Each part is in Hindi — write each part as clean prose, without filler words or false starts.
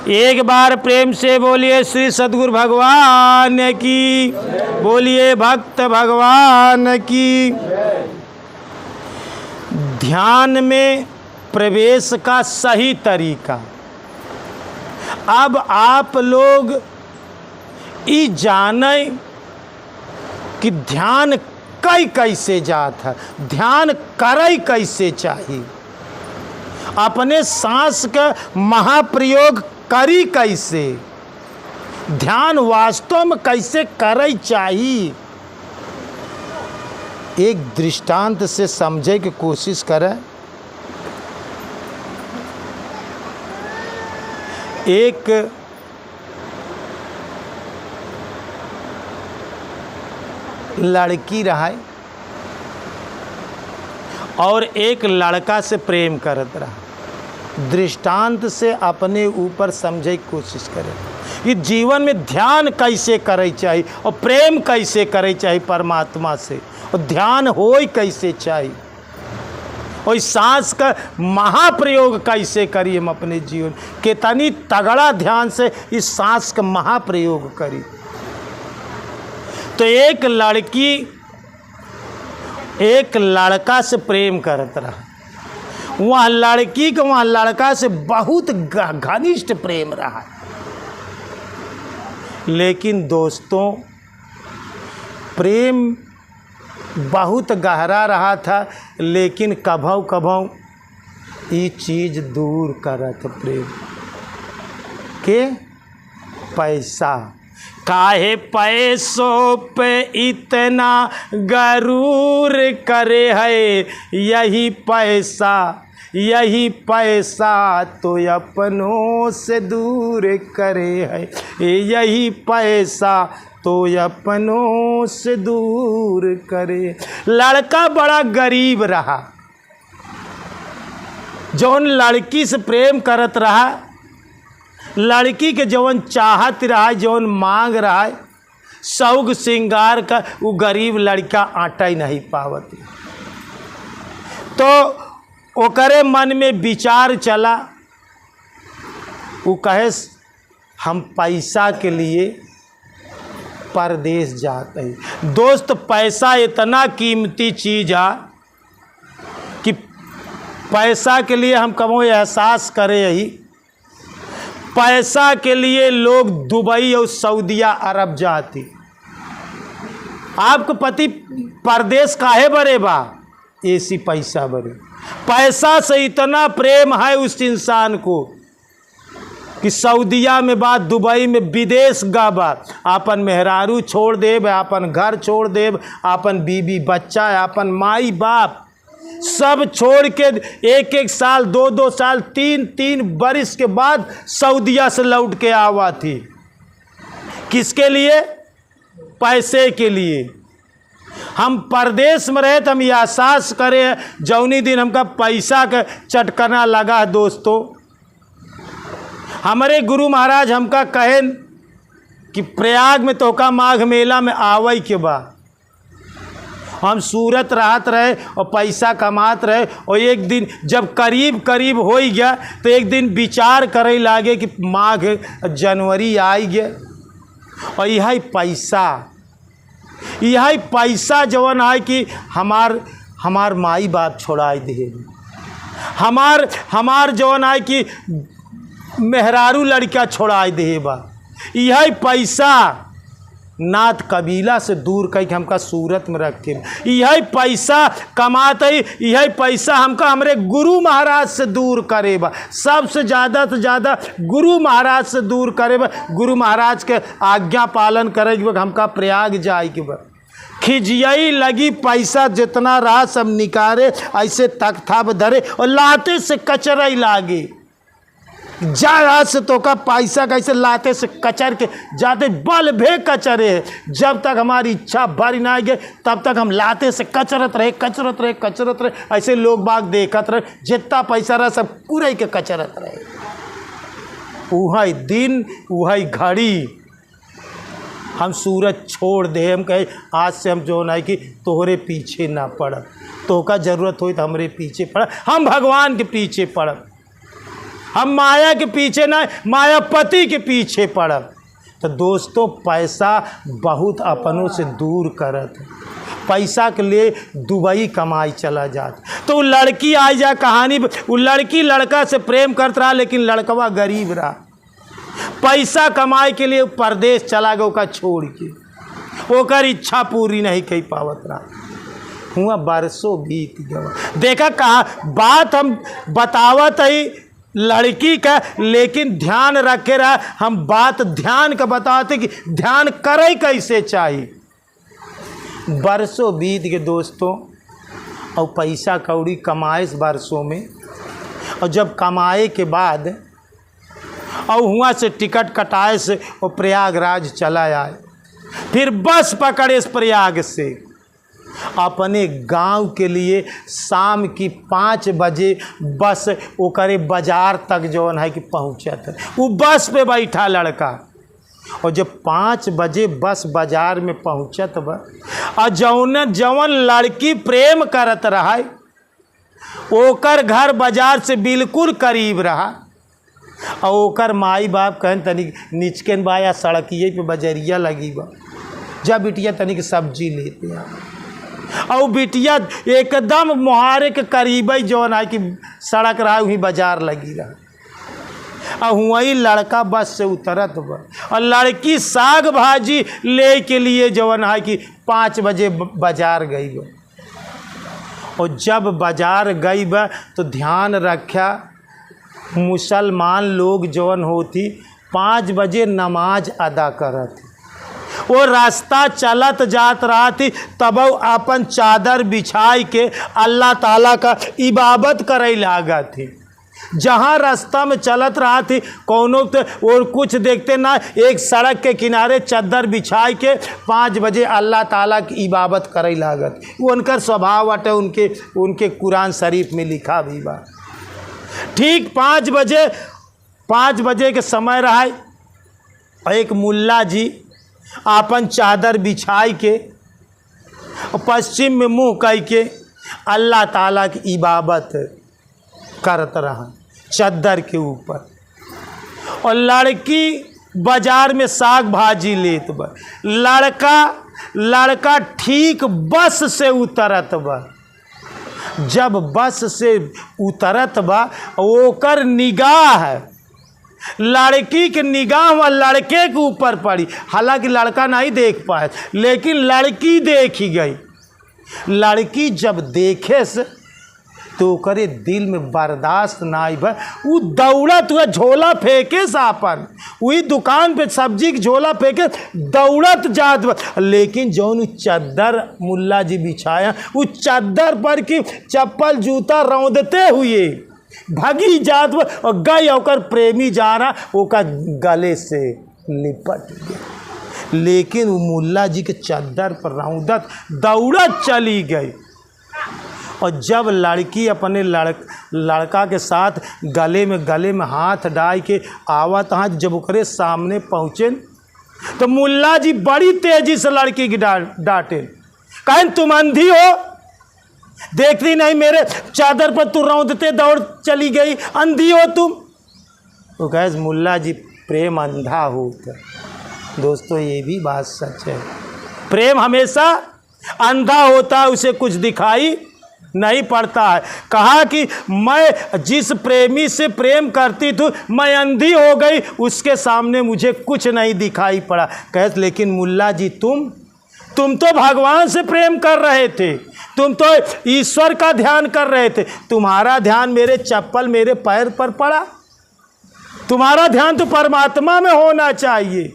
एक बार प्रेम से बोलिए श्री सद्गुरु भगवान की, बोलिए भक्त भगवान की। ध्यान में प्रवेश का सही तरीका। अब आप लोग ये जाने कि ध्यान कैसे जात है, ध्यान करे कैसे चाहिए, अपने सांस का महाप्रयोग करी कैसे, ध्यान वास्तव में कैसे करे चाहिए। एक दृष्टांत से समझे की कोशिश करें। एक लड़की रहा और एक लड़का से प्रेम करत रहा। दृष्टांत से अपने ऊपर समझे की कोशिश करें कि जीवन में ध्यान कैसे करे चाहिए और प्रेम कैसे करे चाहिए परमात्मा से, और ध्यान होई कैसे चाहिए, और सांस का महाप्रयोग कैसे करिए हम अपने जीवन कितनी तगड़ा ध्यान से इस सांस का महाप्रयोग करी। तो एक लड़की एक लड़का से प्रेम करत रहा। वह लड़की का वह लड़का से बहुत घनिष्ठ प्रेम रहा। लेकिन दोस्तों प्रेम बहुत गहरा रहा था, लेकिन कभौ कभौ ये चीज़ दूर करत प्रेम के पैसा। काहे पैसों पे इतना गरूर करे है, यही पैसा तो अपनों से दूर करे है, यही पैसा तो अपनों से दूर करे। लड़का बड़ा गरीब रहा, जौन लड़की से प्रेम करत रहा, लड़की के जौन चाहत रहा, जौन मांग रहा, शौक श्रृंगार का, वो गरीब लड़का आटा ही नहीं पावत। तो ओकरे मन में विचार चला, वो कहे हम पैसा के लिए परदेश जाते हैं। दोस्त पैसा इतना कीमती चीज़ है कि पैसा के लिए हम कबो एहसास करें यही। पैसा के लिए लोग दुबई और सऊदिया अरब जाती। आपको पति परदेश काहे बरे बा, ऐसी पैसा बरे। पैसा से इतना प्रेम है उस इंसान को कि सऊदिया में बात, दुबई में, विदेश गा बात, आपन मेहरारू छोड़ देब, आपन घर छोड़ देब, आपन बीबी बच्चा, आपन माई बाप सब छोड़ के एक एक साल, दो दो साल, तीन तीन बरिस के बाद सऊदिया से लौट के आवा थी। किसके लिए? पैसे के लिए। हम परदेश में रहे तो हम एहसास करें जौनी दिन हमका पैसा का चटकना लगा। दोस्तों हमारे गुरु महाराज हमका कहे कि प्रयाग में तोका माघ मेला में आवई के बाद हम सूरत रहत रहे और पैसा कमात रहे, और एक दिन जब करीब करीब हो गया तो एक दिन विचार करे लागे कि माघ जनवरी आई गया, और यही पैसा जवन है कि हमार माई बाप छोड़ाई दे, हमार जवन है कि मेहरारू लड़का छोड़ाई दे बा। यही पैसा नाथ कबीला से दूर कह के हमका सूरत में रखे, यही पैसा कमाते, यही पैसा हमका हमरे गुरु महाराज से दूर करे बा। सबसे ज़्यादा से ज़्यादा गुरु महाराज से दूर करे बा। गुरु महाराज के आज्ञा पालन करे बा, हमका प्रयाग जाए के बा। खिजियाई लगी पैसा जितना रहा सब निकारे, ऐसे तख्ता धरे और लाते से कचराई लागे। जा से तो का पैसा कैसे लाते से कचर के जाते बल भे कचरे। जब तक हमारी इच्छा भरी ना गए तब तक हम लाते से कचरत रहे। ऐसे लोग बाग देखत रहे, जितना पैसा रहा सब पूरे के कचरत रहे। वही दिन वही घड़ी हम सूरज छोड़ दे, हम कहे आज से हम जो नहीं कि तोहरे पीछे ना पड़ब, तो का जरूरत हो तो हमरे पीछे पड़, हम भगवान के पीछे पड़ब। हम माया के पीछे ना, मायापति के पीछे पड़ब। तो दोस्तों पैसा बहुत अपनों से दूर करत है। पैसा के लिए दुबई कमाई चला जात। तो वो लड़की आ जा कहानी, वो लड़की लड़का से प्रेम करता रहा, लेकिन लड़कवा गरीब रहा। पैसा कमाई के लिए परदेश चला गया, ओका छोड़ के, ओकर इच्छा पूरी नहीं कर पावत रहा। हुआ बरसों बीत गया। देखा कहा बात हम बतावत है लड़की का, लेकिन ध्यान रखे रहा, हम बात ध्यान का बताते कि ध्यान करे कैसे चाहिए। बरसों बीत गए दोस्तों, और पैसा कौड़ी कमाए इस बरसों में, और जब कमाए के बाद और हुआ से टिकट कटाए से वो प्रयागराज चला आए। फिर बस पकड़े इस प्रयाग से अपने गांव के लिए। शाम की 5 बजे बस वो करे बाजार तक जौन है कि पहुँचत। वो बस पे बैठा लड़का, और जब 5 बजे बस बाजार में पहुँचत बा, और जौन लड़की प्रेम करत रहा ओकर घर बाजार से बिल्कुल करीब रहा, और ओकर माई बाप कहन तनिक निचकन बा या सड़किए पे बजरिया लगी बा, जब बिटिया तनिक सब्जी लेते हैं। और बिटिया एकदम मुहारे के करीब ही जौन है कि सड़क रहा वहीं बाजार लगी रहा। और वही लड़का बस से उतरत बा, और लड़की साग भाजी ले के लिए जौन है कि 5 बजे बाजार गई बा। और जब बाजार गई बा तो ध्यान रखा, मुसलमान लोग जौन होती 5 बजे नमाज अदा करत। वो रास्ता चलत जात रहा थी, तब अपन चादर बिछाई के अल्लाह ताला का इबादत करे लागा थी। जहाँ रास्ता में चलत रहा थी कौनो तो और कुछ देखते ना, एक सड़क के किनारे चादर बिछाई के 5 बजे अल्लाह ताला की इबादत करे लागत। वो उनका स्वभाव अटे, उनके कुरान शरीफ में लिखा भी बा। ठीक 5 बजे के समय रहा, एक मुल्ला जी आपन चादर बिछाई के पश्चिम में मुँह कह के अल्लाह ताला की इबादत करत रहा चादर के ऊपर। और लड़की बाजार में साग भाजी लेत बा। लड़का ठीक बस से उतरत बा। जब बस से उतरत बा ओकर निगाह लड़की के निगाह व लड़के के ऊपर पड़ी। हालांकि लड़का नहीं देख पाए, लेकिन लड़की देखी गई। लड़की जब देखे से तो करे दिल में बर्दाश्त ना आई भाई, वो दौड़त हुआ झोला फेंके सापन, वही दुकान पे सब्जी की झोला फेंके दौड़त जात। लेकिन जौन चादर मुल्ला जी बिछाया, उस चादर पर की चप्पल जूता रौंदते हुए भागी जात और गई, और प्रेमी जा रहा ओका गले से लिपट गया। लेकिन वो मुल्ला जी के चादर पर रौंदत दौड़त चली गई। और जब लड़की अपने लड़का के साथ गले में हाथ डाल के आवत हाथ जब ओकरे सामने पहुँचे तो मुल्ला जी बड़ी तेजी से लड़की की डांटे, कहें तुम अंधी हो, देखती नहीं मेरे चादर पर तू रौंदते दौड़ चली गई, अंधी हो तुम। तो कहे मुल्ला जी प्रेम अंधा होता। दोस्तों ये भी बात सच है, प्रेम हमेशा अंधा होता है, उसे कुछ दिखाई नहीं पड़ता है। कहा कि मैं जिस प्रेमी से प्रेम करती थी मैं अंधी हो गई, उसके सामने मुझे कुछ नहीं दिखाई पड़ा। कहे लेकिन मुल्ला जी तुम तो भगवान से प्रेम कर रहे थे, तुम तो ईश्वर का ध्यान कर रहे थे, तुम्हारा ध्यान मेरे चप्पल मेरे पैर पर पड़ा, तुम्हारा ध्यान तो परमात्मा में होना चाहिए।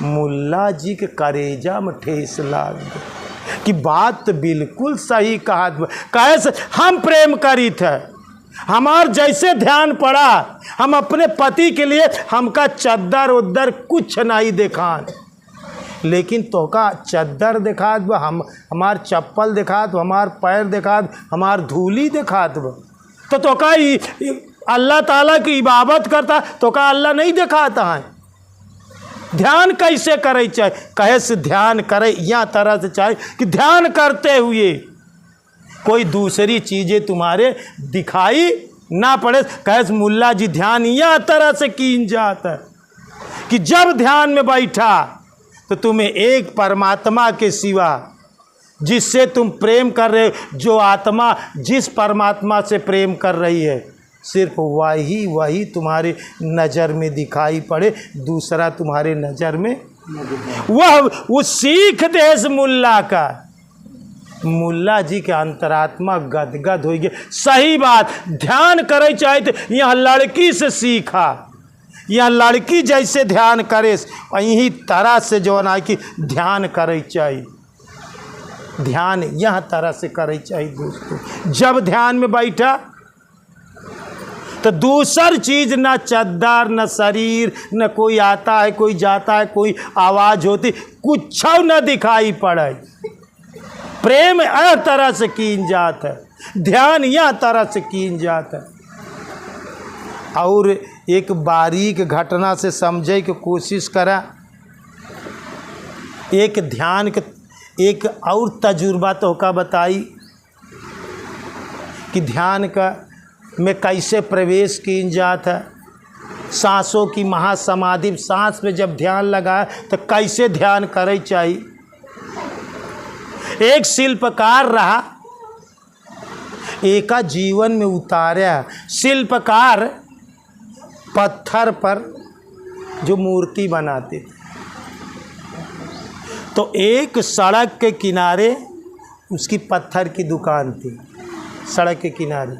मुल्ला जी के करेजा में ठेस लाग गई कि बात तो बिल्कुल सही कहा। कैसे हम प्रेम करी थे, हमार जैसे ध्यान पड़ा, हम अपने पति के लिए हमका चद्दर उद्दर कुछ नहीं देखा, लेकिन तो का चद्दर देखा दो, हमार चप्पल देखा दो, हमार पैर देखा दो, हमार धूली देखा दो। तो का अल्लाह ताला की इबादत करता तो का अल्लाह नहीं दिखाता है। ध्यान कैसे करे चाहे, कहे से ध्यान करे या तरह से चाहे कि ध्यान करते हुए कोई दूसरी चीज़ें तुम्हारे दिखाई ना पढ़े कहे मुल्ला जी ध्यान यह तरह से कीन जाता है कि जब ध्यान में बैठा तो तुम्हें एक परमात्मा के सिवा, जिससे तुम प्रेम कर रहे हो, जो आत्मा जिस परमात्मा से प्रेम कर रही है, सिर्फ वही तुम्हारे नज़र में दिखाई पड़े, दूसरा तुम्हारे नज़र में वो सीख दे इस मुल्ला का। मुल्ला जी के अंतरात्मा गदगद हो गया। सही बात, ध्यान करे चाहे तो यहाँ लड़की से सीखा, यहाँ लड़की जैसे ध्यान करे वही तरह से जो ना कि ध्यान करे चाहिए, ध्यान यह तरह से करे चाहिए दोस्तों। जब ध्यान में बैठा तो दूसर चीज़ न चद्दर न शरीर न कोई आता है कोई जाता है कोई आवाज़ होती कुछ न दिखाई पड़े। प्रेम यह तरह से कीन जात है, ध्यान यह तरह से कीन जात है। और एक बारीक घटना से समझे की कोशिश करा। एक ध्यान के एक और तजुर्बा तो का बताई कि ध्यान का में कैसे प्रवेश कीन जात है। सांसों की महासमाधि, सांस में जब ध्यान लगा तो कैसे ध्यान करे चाहिए। एक शिल्पकार रहा, एका जीवन में उतारा। शिल्पकार पत्थर पर जो मूर्ति बनाते थे, तो एक सड़क के किनारे उसकी पत्थर की दुकान थी, सड़क के किनारे।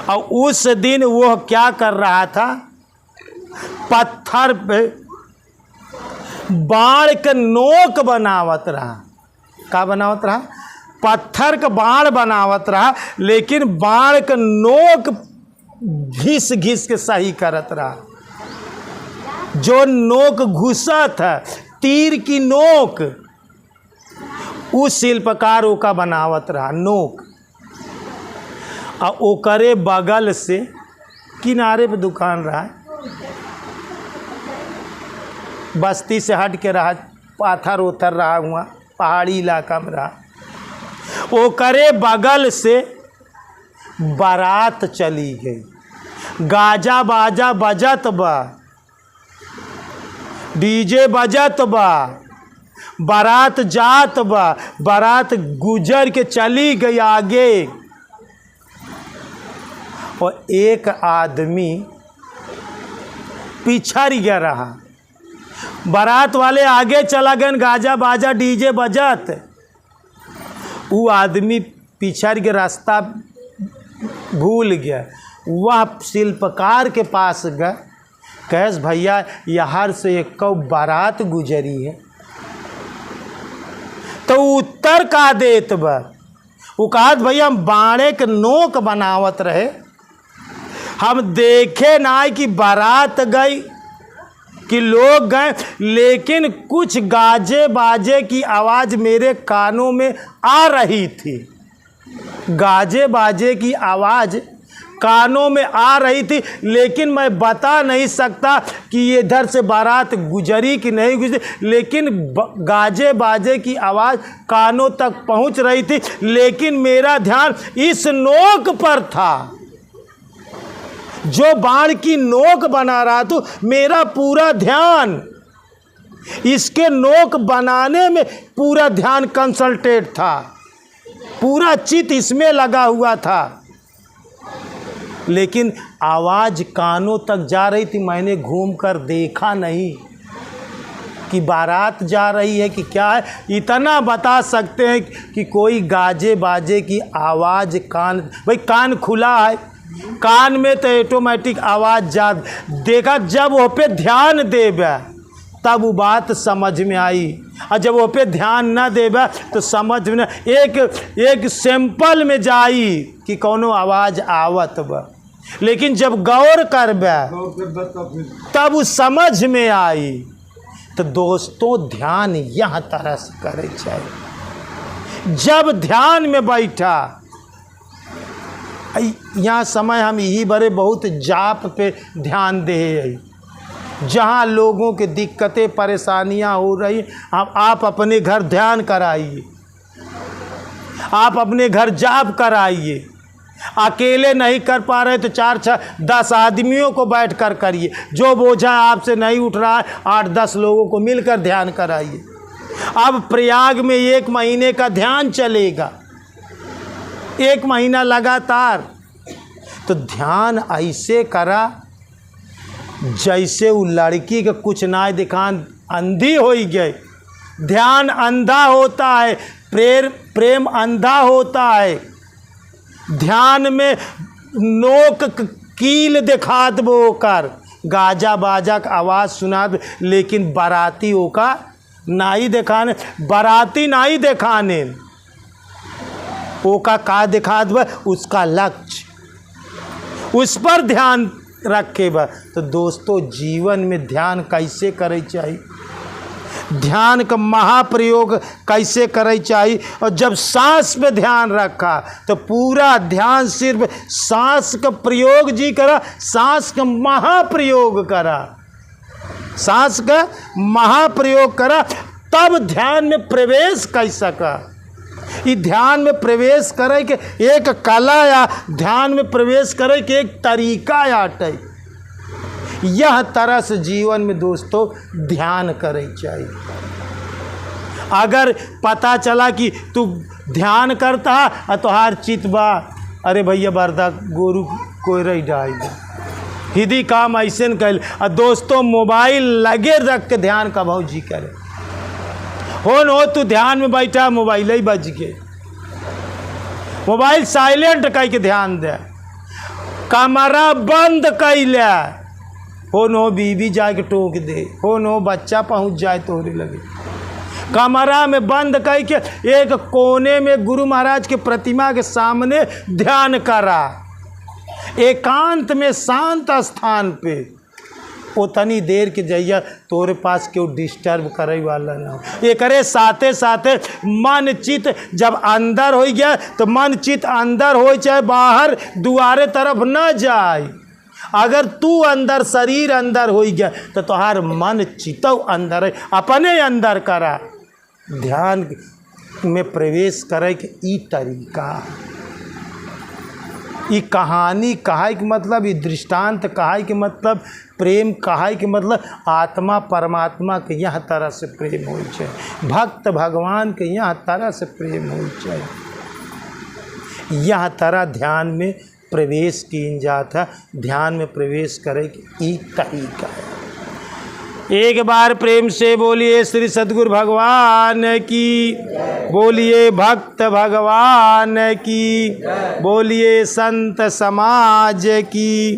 और उस दिन वो क्या कर रहा था, पत्थर पे बाण का नोक बनावत रहा। का बनावत रहा? पत्थर का बाण बनावत रहा, लेकिन बाण का नोक घिस घिस के सही करत रहा। जो नोक घुसा था, तीर की नोक, उस शिल्पकार का बनावत रहा नोक। और ओकरे बगल से किनारे पे दुकान रहा, बस्ती से हट के रहा, पाथर उथर रहा हुआ, पहाड़ी इलाका में रहा। ओकरे बगल से बारात चली गई, गाजा बाजा बजत बा, डीजे बजत बा, बारात जात बा, बारात गुजर के चली गई आगे। और एक आदमी पिछड़ गया रहा। बारात वाले आगे चला गए, गाजा बाजा डीजे बजत, वो आदमी पिछड़ के रास्ता भूल गया। वह शिल्पकार के पास गए, कैस भैया यहाँ से एक बारात गुजरी है। तो उत्तर का देत बा, वो कहा भैया हम बाणे के नोक बनावत रहे, हम देखे ना कि बारात गई कि लोग गए, लेकिन कुछ गाजे बाजे की आवाज़ मेरे कानों में आ रही थी। गाजे बाजे की आवाज़ कानों में आ रही थी, लेकिन मैं बता नहीं सकता कि ये इधर से बारात गुजरी कि नहीं गुजरी, लेकिन गाजे बाजे की आवाज़ कानों तक पहुंच रही थी। लेकिन मेरा ध्यान इस नोक पर था, जो बाण की नोक बना रहा था, मेरा पूरा ध्यान इसके नोक बनाने में पूरा ध्यान कंसंट्रेट था, पूरा चित्त इसमें लगा हुआ था। लेकिन आवाज़ कानों तक जा रही थी, मैंने घूमकर देखा नहीं कि बारात जा रही है कि क्या है। इतना बता सकते हैं कि कोई गाजे बाजे की आवाज़ कान, भाई कान खुला है, कान में तो ऑटोमेटिक आवाज़ जा देखा। जब वो पे ध्यान देबे तब वो बात समझ में आई, और जब वो पे ध्यान न देबे तो समझ में एक सैंपल में जाई कि कौनो आवाज़ आवत बा। लेकिन जब गौर करबे तब वो समझ में आई। तो दोस्तों ध्यान यह तरह से करे चाहिए। जब ध्यान में बैठा, यहाँ समय हम यही बड़े बहुत जाप पे ध्यान दे, जहाँ लोगों के दिक्कतें परेशानियाँ हो रही, आप अपने घर ध्यान कराइए, आप अपने घर जाप कराइए, अकेले नहीं कर पा रहे तो 4-10 आदमियों को बैठ कर करिए। जो बोझा आपसे नहीं उठ रहा है 8-10 लोगों को मिलकर ध्यान कराइए। अब प्रयाग में 1 महीने का ध्यान चलेगा, 1 महीना लगातार। तो ध्यान ऐसे करा जैसे वो लड़की के कुछ ना दिखान अंधी हो गई। ध्यान अंधा होता है, प्रेम अंधा होता है। ध्यान में नोक कील दिखा दो कर, गाजा बाजा का आवाज़ सुना दो, लेकिन बाराती का नहीं दिखाने, बाराती नहीं दिखाने, ओका का दिखा दो, उसका लक्ष्य उस पर ध्यान रखे बा। तो दोस्तों जीवन में ध्यान कैसे करे चाहिए, ध्यान का महाप्रयोग कैसे करे चाहिए। और जब सांस पे ध्यान रखा तो पूरा ध्यान सिर्फ सांस का प्रयोग जी करा, सांस का महाप्रयोग करा, सांस का महाप्रयोग करा, तब ध्यान में प्रवेश कर सका। ये ध्यान में प्रवेश करे के एक कला या ध्यान में प्रवेश करे के एक तरीका आटे। यह तरह से जीवन में दोस्तों ध्यान करे चाहिए। अगर पता चला कि तू ध्यान करता है और तुहार चित बा, अरे भैया बरदा गोरू कोई रही जाएगा, हिदी काम ऐसे न कैल। और दोस्तों मोबाइल लगे रख के ध्यान का भौजी करे, हो तू ध्यान में बैठा मोबाइल ही बज के, मोबाइल साइलेंट कह के ध्यान दे, कमरा बंद कैले, हो बीवी जाके टोक दे, हो बच्चा पहुंच जाए तोहरे लगे। कमरा में बंद कह के एक कोने में गुरु महाराज के प्रतिमा के सामने ध्यान करा, एकांत में शांत स्थान पे। उतनी देर के जइया तोरे पास क्यों डिस्टर्ब करे वाला ना हो। एकरे साथे साथे मन चित जब अंदर हो गया तो मन चित अंदर हो चाहे बाहर दुआरे तरफ न जाए। अगर तू अंदर शरीर अंदर हो गया तो तुहार मन चितो अंदर है, अपने अंदर करा। ध्यान में प्रवेश करे के ई तरीका, ई कहानी कहाई के मतलब, ई दृष्टांत कहाई के मतलब, प्रेम कहाई के मतलब आत्मा परमात्मा के यह तरह से प्रेम हो जाए, भक्त भगवान के यह तरह से प्रेम हो जाए। यह तरह ध्यान में प्रवेश की जाता, ध्यान में प्रवेश करे कि एक तरीका है। एक बार प्रेम से बोलिए श्री सद्गुरु भगवान की, बोलिए भक्त भगवान की, बोलिए संत समाज की।